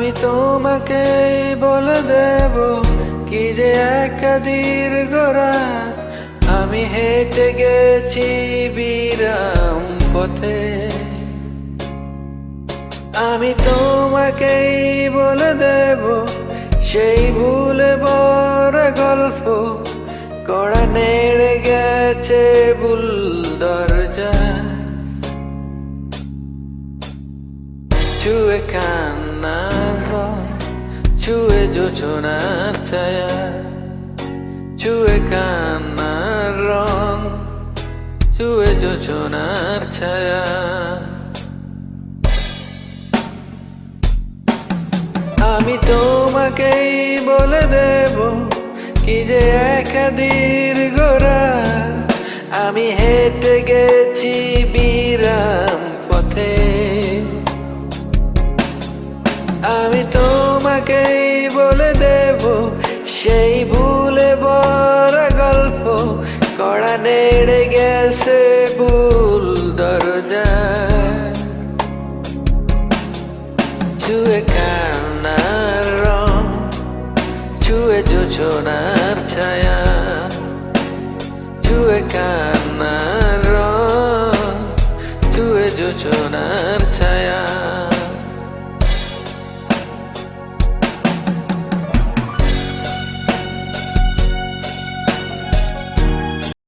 আমি তোমাকে বলে দেব কি যে এক দীর্ঘ রাত আমি হেঁটে গেছি বিরাম পথে। আমি তোমাকেই বলে দেব সেই ভুলে বড় গল্প কড়া নেড়ে গেছে ভুল দরজা। ছুঁয়ে কান্নার রং, ছুঁয়ে জোছনার ছায়া, ছুঁয়ে কান্নার রং, ছুঁয়ে জোছনার ছায়া। আমি তোমাকেই বলে দেব কি যে এক দীর্ঘ রাত আমি হেঁটে গেছি বিরাম পথে। আমি তোমাকেই বলে দেব সেই ভুলে বড় গল্প কড়া নেড়ে গেছে ভুল দরজা। ছুঁয়ে কান্নার রং, ছুঁয়ে জোছনার ছায়া, ছুঁয়ে কান্নার রং, ছুঁয়ে জোছনার ছায়া।